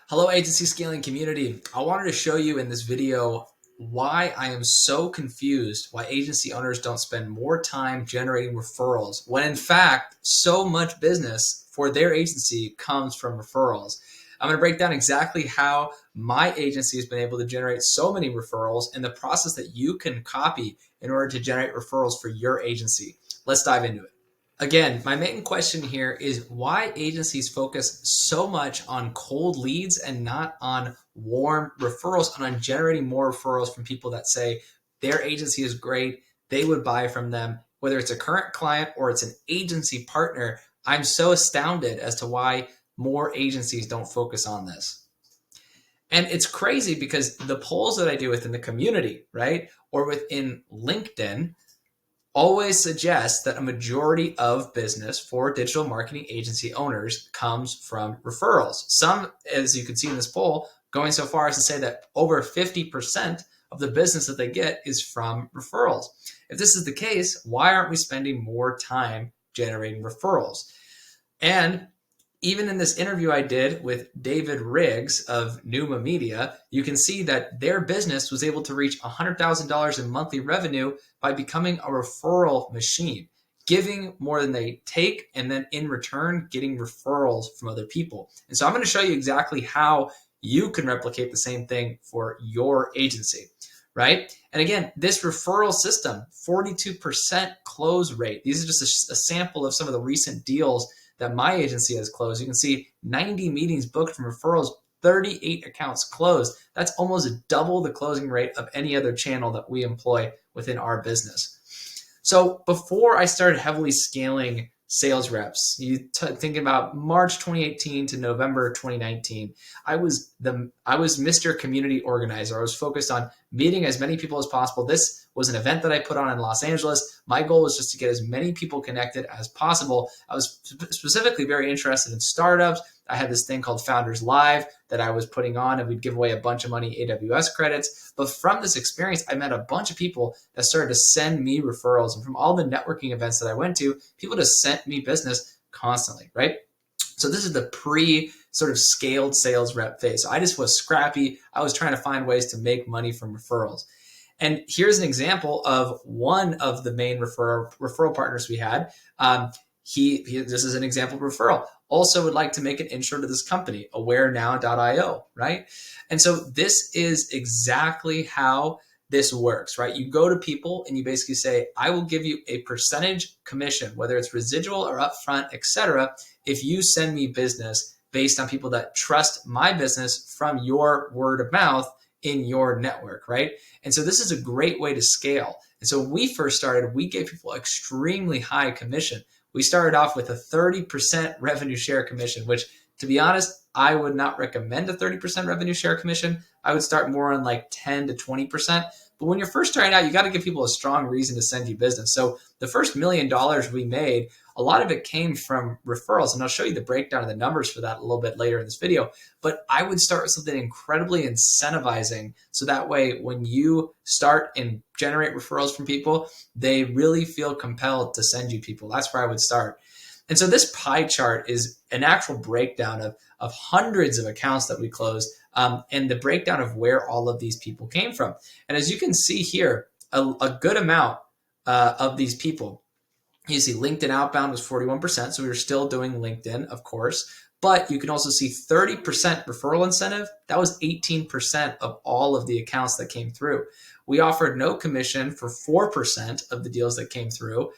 Hello, agency scaling community. I wanted to show you in this video why I am so confused why agency owners don't spend more time generating referrals when in fact so much business for their agency comes from referrals. I'm going to break down exactly how my agency has been able to generate so many referrals and the process that you can copy in order to generate referrals for your agency. Let's dive into it. Again, my main question here is why agencies focus so much on cold leads and not on warm referrals and on generating more referrals from people that say their agency is great, they would buy from them, whether it's a current client or it's an agency partner. I'm so astounded as to why more agencies don't focus on this. And it's crazy because the polls that I do within the community, right, or within LinkedIn, always suggests that a majority of business for digital marketing agency owners comes from referrals. Some, as you can see in this poll, going so far as to say that over 50% of the business that they get is from referrals. If this is the case, why aren't we spending more time generating referrals? And even in this interview I did with David Riggs of Numa Media, you can see that their business was able to reach $100,000 in monthly revenue by becoming a referral machine, giving more than they take, and then in return, getting referrals from other people. And so I'm going to show you exactly how you can replicate the same thing for your agency, right? And again, this referral system, 42% close rate. These are just a sample of some of the recent deals that my agency has closed. You can see 90 meetings booked from referrals, 38 accounts closed. That's almost double the closing rate of any other channel that we employ within our business. So before I started heavily scaling sales reps, thinking about March 2018 to November 2019, I was Mr. Community Organizer. I was focused on meeting as many people as possible. This was an event that I put on in Los Angeles. My goal was just to get as many people connected as possible. I was specifically very interested in startups. I had this thing called Founders Live that I was putting on, and we'd give away a bunch of money AWS credits. But from this experience, I met a bunch of people that started to send me referrals. And from all the networking events that I went to, people just sent me business constantly, right? So this is the sort of scaled sales rep phase. So I just was scrappy. I was trying to find ways to make money from referrals. And here's an example of one of the main referral partners we had. This is an example of referral. Also would like to make an intro to this company, awarenow.io, right? And so this is exactly how this works, right? You go to people and you basically say, I will give you a percentage commission, whether it's residual or upfront, etc., if you send me business based on people that trust my business from your word of mouth in your network, right? And so this is a great way to scale. And so when we first started, we gave people extremely high commission. We started off with a 30% revenue share commission, which, to be honest, I would not recommend a 30% revenue share commission. I would start more on like 10 to 20%. But when you're first starting out, you got to give people a strong reason to send you business. So the first $1 million we made, a lot of it came from referrals. And I'll show you the breakdown of the numbers for that a little bit later in this video. But I would start with something incredibly incentivizing. So that way, when you start and generate referrals from people, they really feel compelled to send you people. That's where I would start. And so this pie chart is an actual breakdown of hundreds of accounts that we closed, and the breakdown of where all of these people came from. And as you can see here, a good amount of these people, you see LinkedIn outbound was 41%, so we were still doing LinkedIn, of course. But you can also see 30% referral incentive. That was 18% of all of the accounts that came through. We offered no commission for 4% of the deals that came through.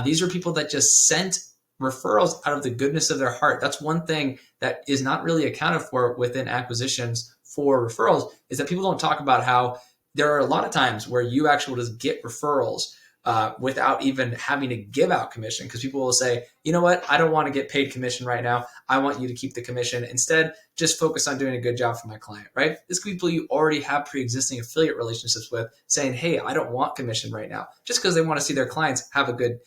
These were people that just sent referrals out of the goodness of their heart. That's one thing that is not really accounted for within acquisitions for referrals, is that people don't talk about how there are a lot of times where you actually will just get referrals without even having to give out commission, because people will say, you know what, I don't want to get paid commission right now. I want you to keep the commission. Instead, just focus on doing a good job for my client, right? This could be people you already have pre-existing affiliate relationships with saying, hey, I don't want commission right now, just because they want to see their clients have a good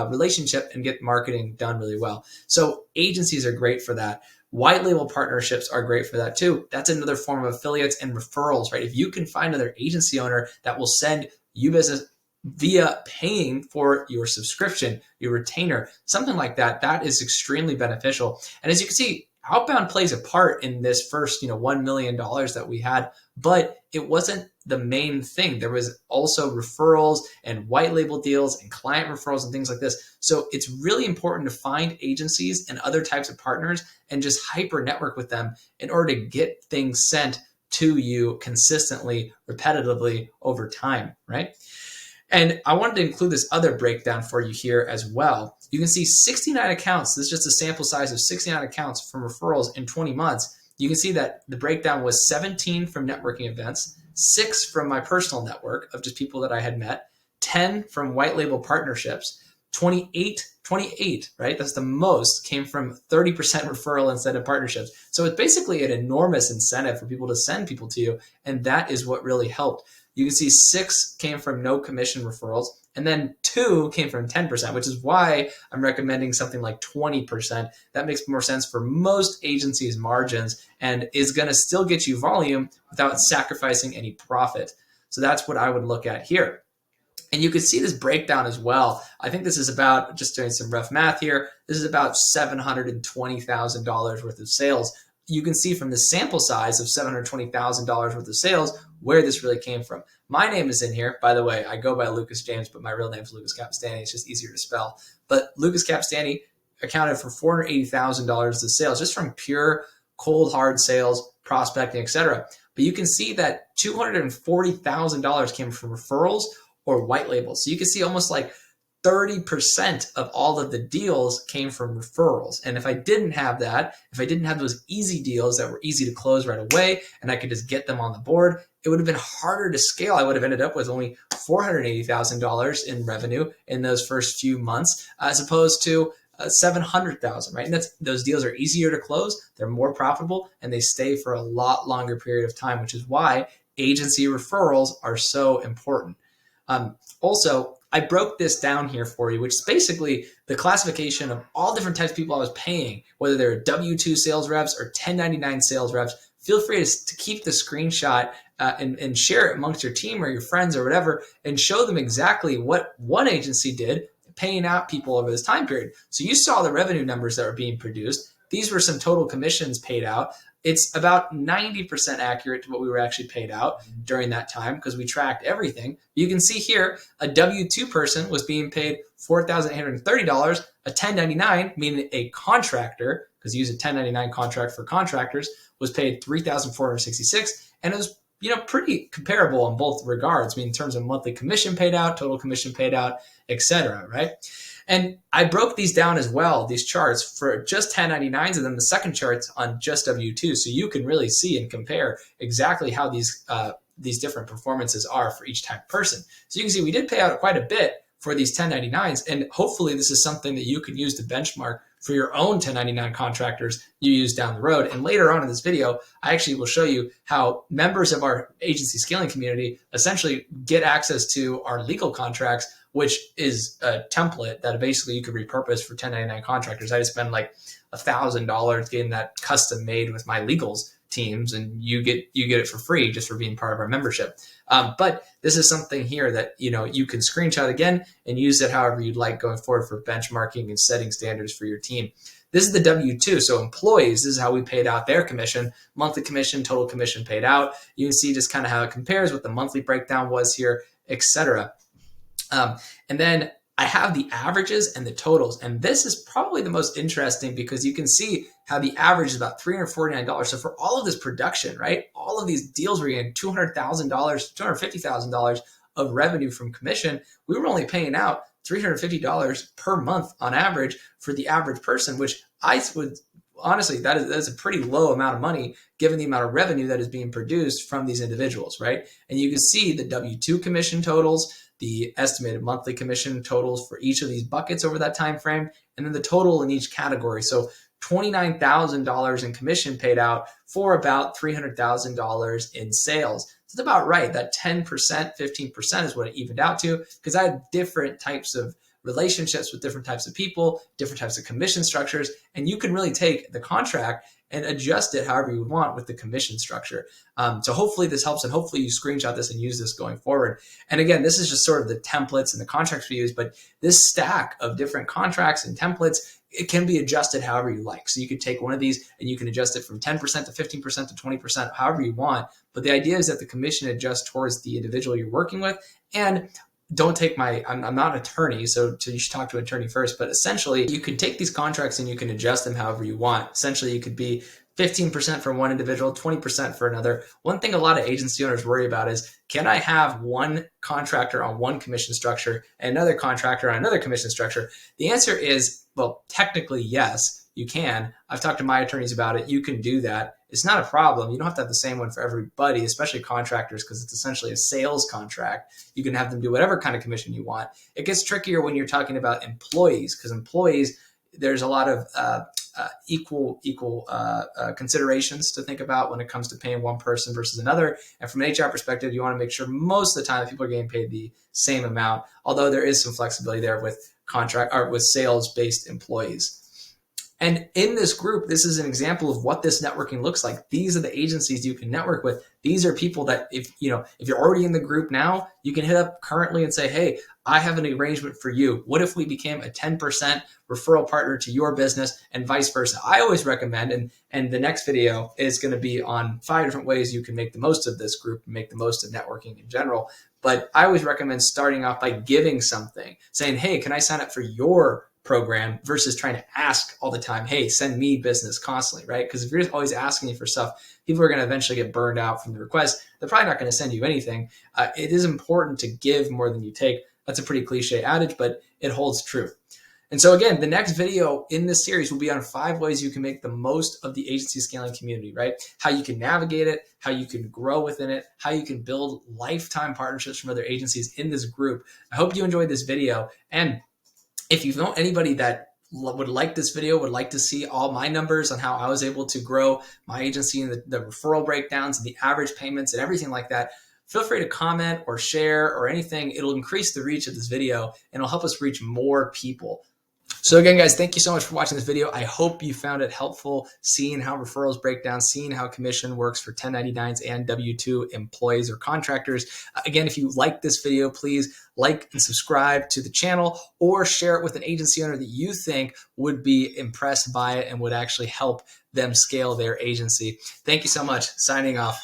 relationship and get marketing done really well. So agencies are great for that. White label partnerships are great for that too. That's another form of affiliates and referrals, right? If you can find another agency owner that will send you business via paying for your subscription, your retainer, something like that, that is extremely beneficial. And as you can see, outbound plays a part in this first, $1 million that we had, but it wasn't the main thing. There was also referrals and white label deals and client referrals and things like this. So it's really important to find agencies and other types of partners and just hyper network with them in order to get things sent to you consistently, repetitively over time, right? And I wanted to include this other breakdown for you here as well. You can see 69 accounts. This is just a sample size of 69 accounts from referrals in 20 months. You can see that the breakdown was 17 from networking events, 6 from my personal network of just people that I had met, 10 from white label partnerships, 28, right? That's the most, came from 30% referral instead of partnerships. So it's basically an enormous incentive for people to send people to you. And that is what really helped. You can see 6 came from no commission referrals, and then 2 came from 10%, which is why I'm recommending something like 20%. That makes more sense for most agencies' margins and is going to still get you volume without sacrificing any profit. So that's what I would look at here. And you can see this breakdown as well. I think this is about, just doing some rough math here, this is about $720,000 worth of sales. You can see from the sample size of $720,000 worth of sales where this really came from. My name is in here. By the way, I go by Lucas James, but my real name is Lucas Capistani. It's just easier to spell. But Lucas Capistani accounted for $480,000 of sales just from pure cold hard sales, prospecting, etc. But you can see that $240,000 came from referrals or white labels. So you can see almost like 30% of all of the deals came from referrals. And if I didn't have that, if I didn't have those easy deals that were easy to close right away and I could just get them on the board, it would have been harder to scale. I would have ended up with only $480,000 in revenue in those first few months, as opposed to $700,000, right? And those deals are easier to close, they're more profitable, and they stay for a lot longer period of time, which is why agency referrals are so important. Also, I broke this down here for you, which is basically the classification of all different types of people I was paying, whether they're W-2 sales reps or 1099 sales reps. Feel free to keep the screenshot and share it amongst your team or your friends or whatever, and show them exactly what one agency did paying out people over this time period. So you saw the revenue numbers that were being produced. These were some total commissions paid out. It's about 90% accurate to what we were actually paid out during that time because we tracked everything. You can see here, a W-2 person was being paid $4,830. A 1099, meaning a contractor, because you use a 1099 contract for contractors, was paid $3,466. And it was pretty comparable in both regards, in terms of monthly commission paid out, total commission paid out, etc. Right? And I broke these down as well, these charts, for just 1099s, and then the second chart's on just W-2. So you can really see and compare exactly how these different performances are for each type of person. So you can see we did pay out quite a bit for these 1099s, and hopefully this is something that you can use to benchmark for your own 1099 contractors you use down the road. And later on in this video, I actually will show you how members of our agency scaling community essentially get access to our legal contracts, which is a template that basically you could repurpose for 1099 contractors. I just spend like $1,000 getting that custom made with my legals teams, and you get it for free just for being part of our membership. But this is something here that you can screenshot again and use it however you'd like going forward for benchmarking and setting standards for your team. This is the W-2, so employees, this is how we paid out their commission, monthly commission, total commission paid out. You can see just kind of how it compares, what the monthly breakdown was here, etc. And then I have the averages and the totals. And this is probably the most interesting because you can see how the average is about $349. So for all of this production, right, all of these deals were getting $200,000, $250,000 of revenue from commission. We were only paying out $350 per month on average for the average person, which I would honestly, that is a pretty low amount of money given the amount of revenue that is being produced from these individuals, right? And you can see the W-2 commission totals, the estimated monthly commission totals for each of these buckets over that time frame, and then the total in each category. So $29,000 in commission paid out for about $300,000 in sales. So it's about right. That 10%, 15% is what it evened out to, because I had different types of relationships with different types of people, different types of commission structures, and you can really take the contract and adjust it however you want with the commission structure. So hopefully this helps, and hopefully you screenshot this and use this going forward. And again, this is just sort of the templates and the contracts we use, but this stack of different contracts and templates it can be adjusted however you like. So you could take one of these and you can adjust it from 10% to 15% to 20%, however you want. But the idea is that the commission adjusts towards the individual you're working with. And don't take I'm not an attorney, so you should talk to an attorney first. But essentially, you can take these contracts and you can adjust them however you want. Essentially, you could be 15% for one individual, 20% for another. One thing a lot of agency owners worry about is, can I have one contractor on one commission structure and another contractor on another commission structure? The answer is, well, technically, yes, you can. I've talked to my attorneys about it. You can do that. It's not a problem. You don't have to have the same one for everybody, especially contractors, because it's essentially a sales contract. You can have them do whatever kind of commission you want. It gets trickier when you're talking about employees, because employees, there's a lot of equal considerations to think about when it comes to paying one person versus another. And from an HR perspective, you want to make sure most of the time that people are getting paid the same amount, although there is some flexibility there with contract or with sales-based employees. And in this group, this is an example of what this networking looks like. These are the agencies you can network with. These are people that if you're already in the group now, you can hit up currently and say, hey, I have an arrangement for you. What if we became a 10% referral partner to your business and vice versa? I always recommend, and the next video is going to be on 5 different ways you can make the most of this group and make the most of networking in general. But I always recommend starting off by giving something, saying, hey, can I sign up for your program, versus trying to ask all the time, hey, send me business constantly, right? Because if you're just always asking me for stuff, people are going to eventually get burned out from the request. They're probably not going to send you anything. It is important to give more than you take. That's a pretty cliche adage, but it holds true. And so again, the next video in this series will be on 5 ways you can make the most of the agency scaling community, right? How you can navigate it, how you can grow within it, how you can build lifetime partnerships from other agencies in this group. I hope you enjoyed this video. And if you know anybody that would like this video, would like to see all my numbers on how I was able to grow my agency and the referral breakdowns and the average payments and everything like that, feel free to comment or share or anything. It'll increase the reach of this video and it'll help us reach more people. So again, guys, thank you so much for watching this video. I hope you found it helpful, seeing how referrals break down, seeing how commission works for 1099s and W-2 employees or contractors. Again, if you like this video, please like and subscribe to the channel or share it with an agency owner that you think would be impressed by it and would actually help them scale their agency. Thank you so much. Signing off.